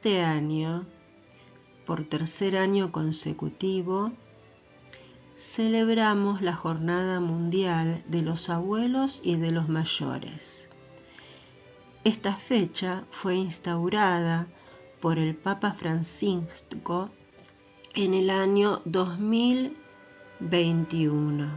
este año, por tercer año consecutivo, celebramos la Jornada Mundial de los Abuelos y de los Mayores. Esta fecha fue instaurada por el Papa Francisco en el año 2021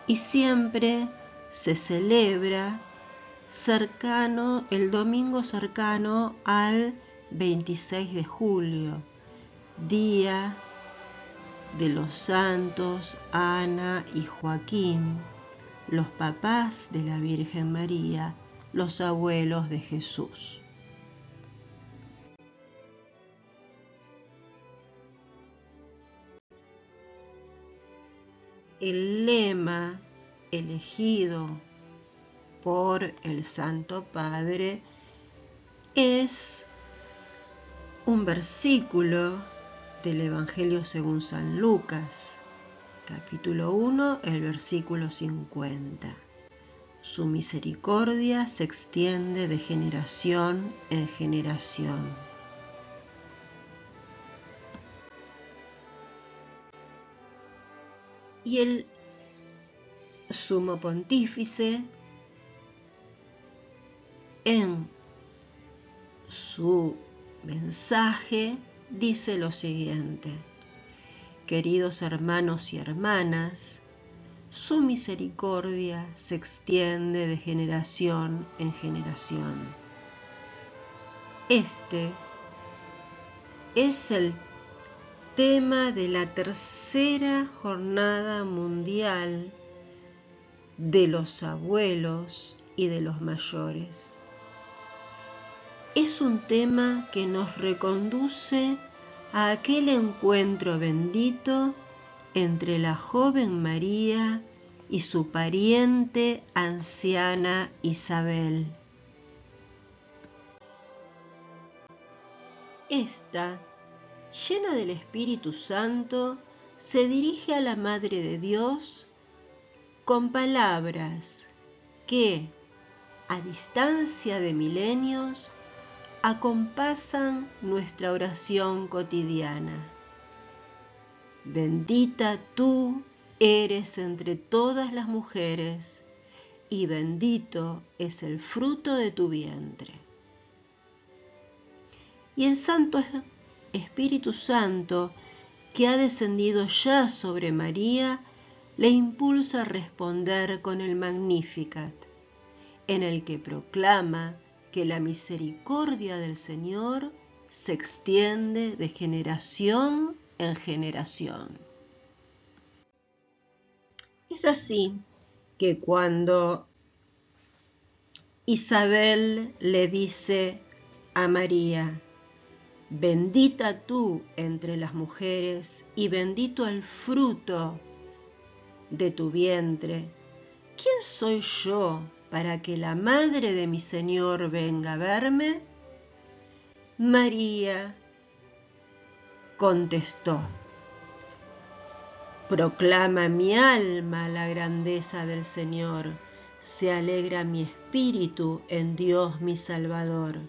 y siempre se celebra el domingo cercano al 26 de julio, día de los santos Ana y Joaquín, los papás de la Virgen María, los abuelos de Jesús. El lema elegido por el Santo Padre es un versículo del Evangelio según San Lucas, capítulo 1, el versículo 50. Su misericordia se extiende de generación en generación. Y el Sumo Pontífice, en su mensaje, dice lo siguiente: queridos hermanos y hermanas, su misericordia se extiende de generación en generación. Este es el tema de la tercera Jornada Mundial de los Abuelos y de los Mayores. Es un tema que nos reconduce a aquel encuentro bendito entre la joven María y su pariente anciana Isabel. Esta, llena del Espíritu Santo, se dirige a la Madre de Dios con palabras que, a distancia de milenios, acompasan nuestra oración cotidiana. Bendita tú eres entre todas las mujeres, y bendito es el fruto de tu vientre. Y el Santo Espíritu Santo, que ha descendido ya sobre María, le impulsa a responder con el Magnificat, en el que proclama que la misericordia del Señor se extiende de generación en generación. Es así que cuando Isabel le dice a María: bendita tú entre las mujeres y bendito el fruto de tu vientre, ¿quién soy yo para que la madre de mi Señor venga a verme? María contestó: proclama mi alma la grandeza del Señor, se alegra mi espíritu en Dios mi Salvador,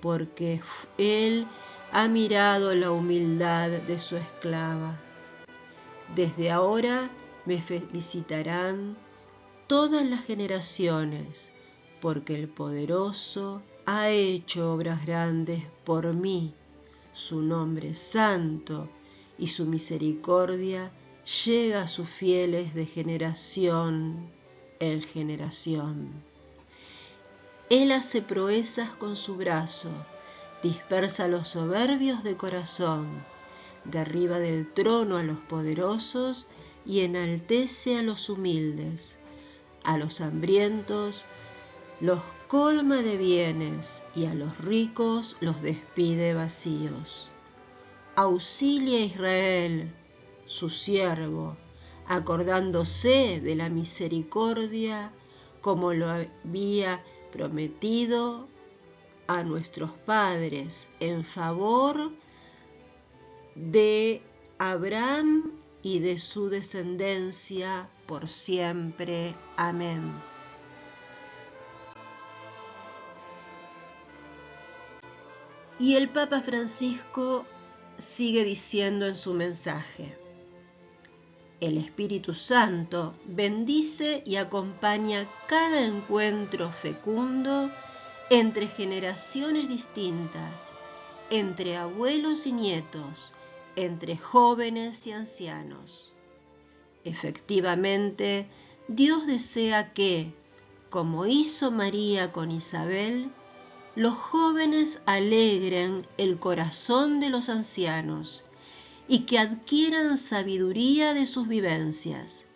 porque Él ha mirado la humildad de su esclava. Desde ahora me felicitarán todas las generaciones, porque el Poderoso ha hecho obras grandes por mí. Su nombre es santo y su misericordia llega a sus fieles de generación en generación. Él hace proezas con su brazo, dispersa a los soberbios de corazón, derriba del trono a los poderosos y enaltece a los humildes. A los hambrientos los colma de bienes y a los ricos los despide vacíos. Auxilia a Israel, su siervo, acordándose de la misericordia como lo había prometido a nuestros padres en favor de Abraham y de su descendencia por siempre. Amén. Y el Papa Francisco sigue diciendo en su mensaje: el Espíritu Santo bendice y acompaña cada encuentro fecundo entre generaciones distintas, entre abuelos y nietos, entre jóvenes y ancianos. Efectivamente, Dios desea que, como hizo María con Isabel, los jóvenes alegren el corazón de los ancianos y que adquieran sabiduría de sus vivencias.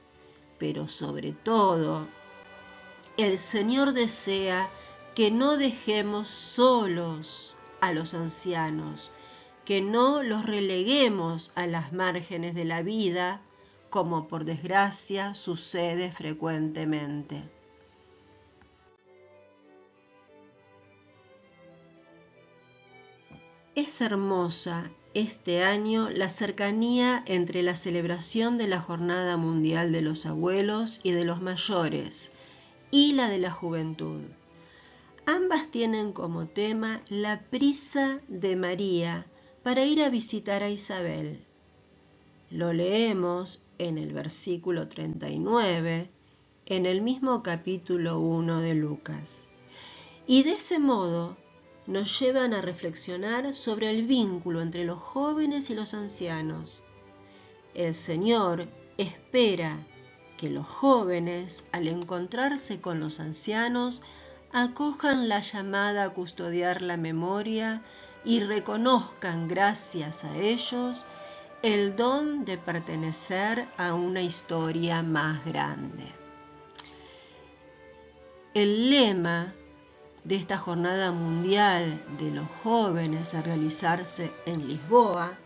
Pero sobre todo, el Señor desea que no dejemos solos a los ancianos, que no los releguemos a las márgenes de la vida, como por desgracia sucede frecuentemente. Es hermosa este año la cercanía entre la celebración de la Jornada Mundial de los Abuelos y de los Mayores y la de la Juventud. Ambas tienen como tema la prisa de María para ir a visitar a Isabel. Lo leemos en el versículo 39, en el mismo capítulo 1 de Lucas. Y de ese modo nos llevan a reflexionar sobre el vínculo entre los jóvenes y los ancianos. El Señor espera que los jóvenes, al encontrarse con los ancianos, acojan la llamada a custodiar la memoria y reconozcan, gracias a ellos, el don de pertenecer a una historia más grande. El lema de esta Jornada Mundial de los Jóvenes a realizarse en Lisboa,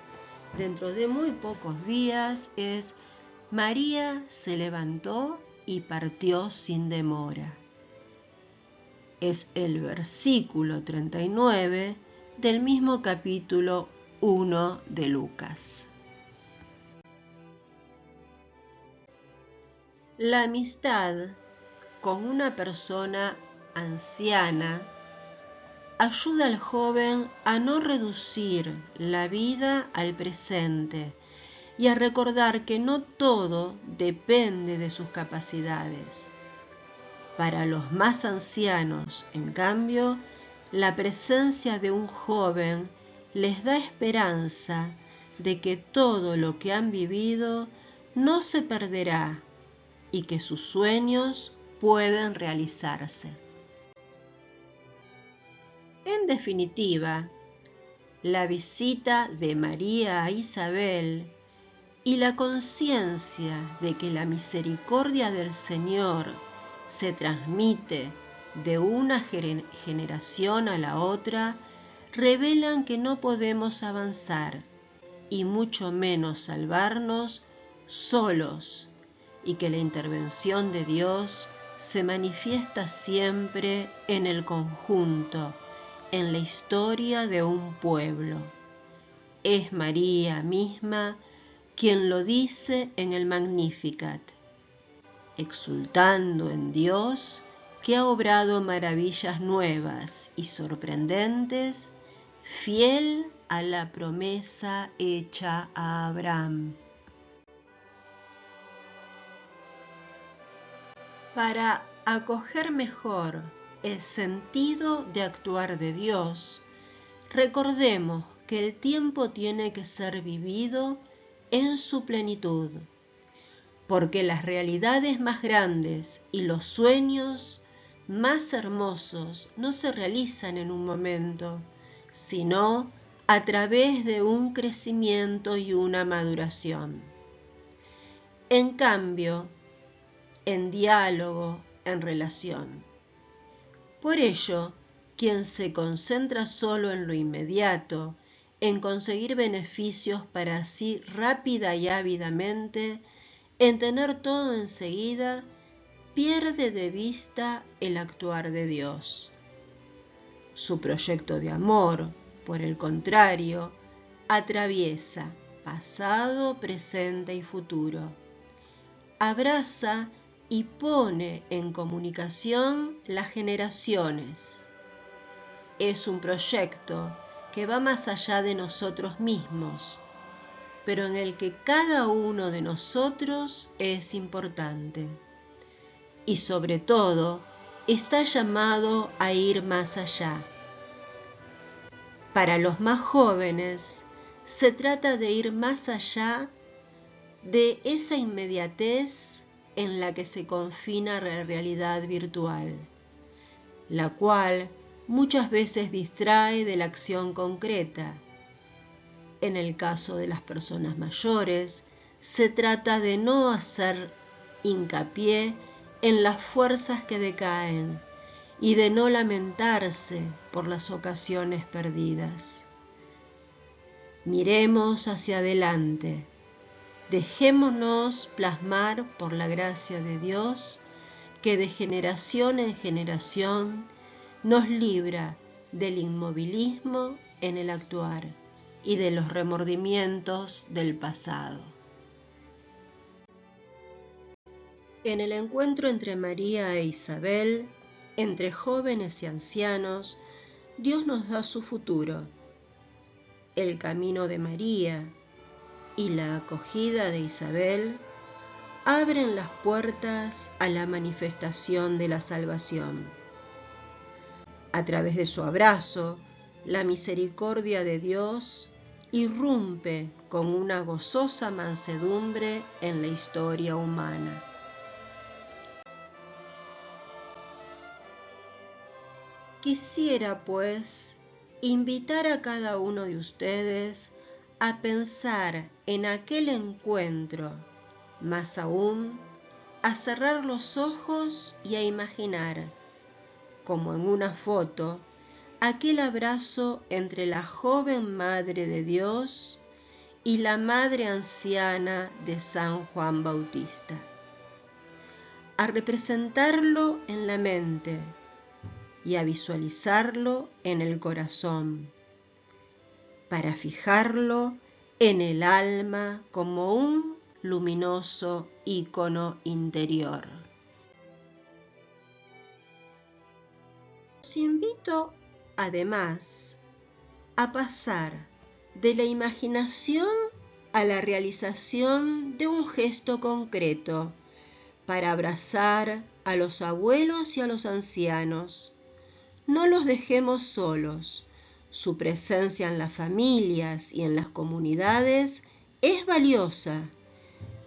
dentro de muy pocos días, es: María se levantó y partió sin demora. Es el versículo 39 del mismo capítulo 1 de Lucas. La amistad con una persona anciana ayuda al joven a no reducir la vida al presente y a recordar que no todo depende de sus capacidades. Para los más ancianos, en cambio, la presencia de un joven les da esperanza de que todo lo que han vivido no se perderá y que sus sueños pueden realizarse. En definitiva, la visita de María a Isabel y la conciencia de que la misericordia del Señor se transmite de una generación a la otra revelan que no podemos avanzar y mucho menos salvarnos solos, y que la intervención de Dios se manifiesta siempre en el conjunto, en la historia de un pueblo. Es María misma quien lo dice en el Magnificat: exultando en Dios que ha obrado maravillas nuevas y sorprendentes, fiel a la promesa hecha a Abraham. Para acoger mejor el sentido de actuar de Dios, recordemos que el tiempo tiene que ser vivido en su plenitud, porque las realidades más grandes y los sueños más hermosos no se realizan en un momento, sino a través de un crecimiento y una maduración. En cambio, en diálogo, en relación. Por ello, quien se concentra solo en lo inmediato, en conseguir beneficios para sí rápida y ávidamente, en tener todo enseguida, pierde de vista el actuar de Dios. Su proyecto de amor, por el contrario, atraviesa pasado, presente y futuro. Abraza y pone en comunicación las generaciones. Es un proyecto que va más allá de nosotros mismos, pero en el que cada uno de nosotros es importante. Y sobre todo, está llamado a ir más allá. Para los más jóvenes, se trata de ir más allá de esa inmediatez en la que se confina la realidad virtual, la cual muchas veces distrae de la acción concreta. En el caso de las personas mayores, se trata de no hacer hincapié en las fuerzas que decaen y de no lamentarse por las ocasiones perdidas. Miremos hacia adelante, dejémonos plasmar por la gracia de Dios, que de generación en generación nos libra del inmovilismo en el actuar y de los remordimientos del pasado. En el encuentro entre María e Isabel, entre jóvenes y ancianos, Dios nos da su futuro. El camino de María y la acogida de Isabel abren las puertas a la manifestación de la salvación. A través de su abrazo, la misericordia de Dios irrumpe con una gozosa mansedumbre en la historia humana. Quisiera, pues, invitar a cada uno de ustedes a pensar en aquel encuentro, más aún, a cerrar los ojos y a imaginar, como en una foto, aquel abrazo entre la joven Madre de Dios y la Madre Anciana de San Juan Bautista. A representarlo en la mente y a visualizarlo en el corazón, para fijarlo en el alma como un luminoso ícono interior. Os invito, además, a pasar de la imaginación a la realización de un gesto concreto para abrazar a los abuelos y a los ancianos. No los dejemos solos. Su presencia en las familias y en las comunidades es valiosa.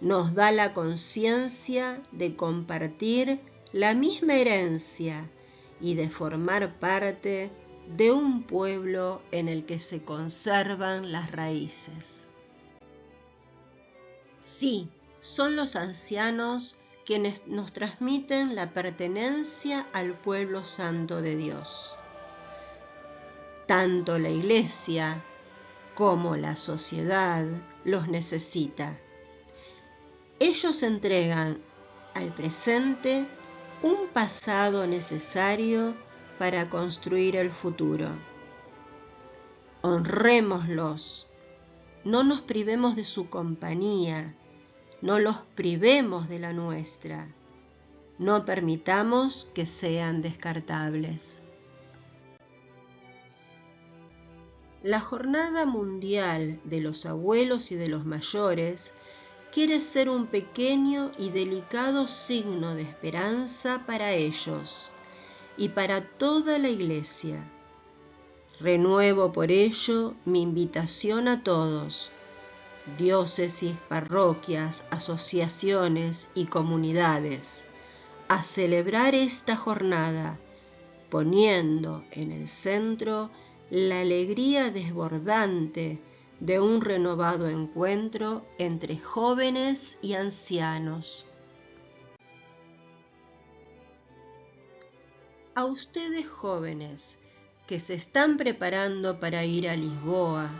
Nos da la conciencia de compartir la misma herencia y de formar parte de un pueblo en el que se conservan las raíces. Sí, son los ancianos quienes nos transmiten la pertenencia al pueblo santo de Dios. Tanto la Iglesia como la sociedad los necesita. Ellos entregan al presente un pasado necesario para construir el futuro. Honrémoslos, no nos privemos de su compañía, no los privemos de la nuestra, no permitamos que sean descartables. La Jornada Mundial de los Abuelos y de los Mayores quiere ser un pequeño y delicado signo de esperanza para ellos y para toda la Iglesia. Renuevo por ello mi invitación a todos, diócesis, parroquias, asociaciones y comunidades, a celebrar esta jornada, poniendo en el centro la alegría desbordante de un renovado encuentro entre jóvenes y ancianos. A ustedes jóvenes que se están preparando para ir a Lisboa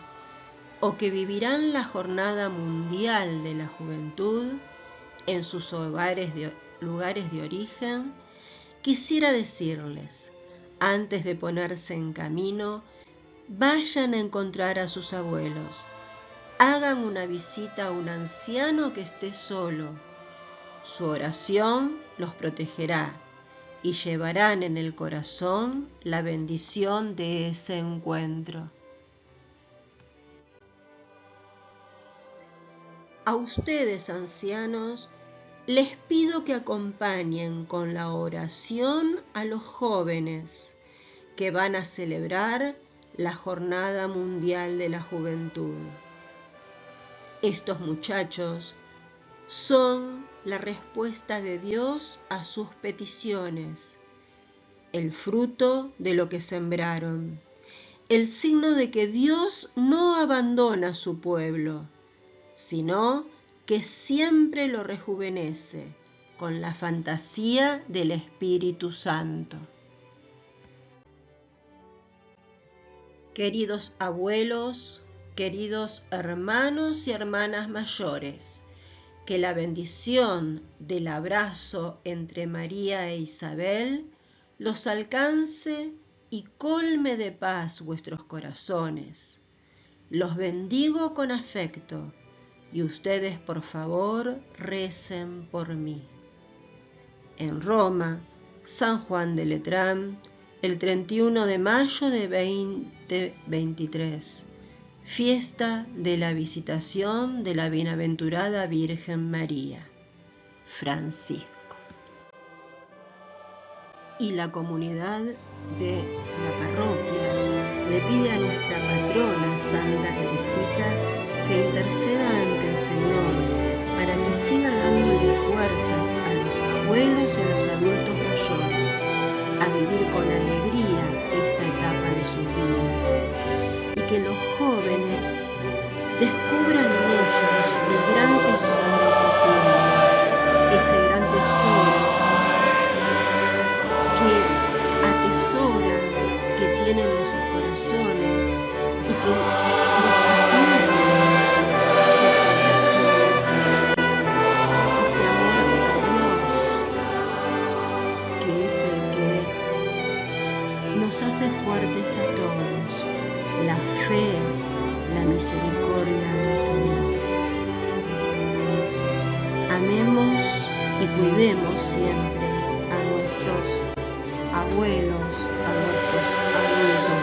o que vivirán la Jornada Mundial de la Juventud en sus lugares de origen, quisiera decirles, antes de ponerse en camino, vayan a encontrar a sus abuelos, hagan una visita a un anciano que esté solo. Su oración los protegerá y llevarán en el corazón la bendición de ese encuentro. a ustedes, ancianos, les pido que acompañen con la oración a los jóvenes que van a celebrar la Jornada Mundial de la Juventud. Estos muchachos son la respuesta de Dios a sus peticiones, el fruto de lo que sembraron, el signo de que Dios no abandona a su pueblo, sino que siempre lo rejuvenece con la fantasía del Espíritu Santo. Queridos abuelos, queridos hermanos y hermanas mayores, que la bendición del abrazo entre María e Isabel los alcance y colme de paz vuestros corazones. Los bendigo con afecto y ustedes, por favor, recen por mí. En Roma, San Juan de Letrán, el 31 de mayo de 2023, fiesta de la visitación de la Bienaventurada Virgen María. Francisco. Y la comunidad de la parroquia le pide a nuestra patrona Santa Teresita que interceda ante el Señor para que siga dándole fuerzas a los abuelos y a los adultos mayores a vivir con alegría esta etapa de sus vidas, y que los jóvenes descubran en ellos el gran tesoro que tienen, ese gran tesoro que atesoran, que tienen en sus corazones y que nos transmiten ese amor a Dios, que es el que nos hace fuertes a todos, la fe, la misericordia del Señor. Amemos y cuidemos siempre a nuestros abuelos, a nuestros adultos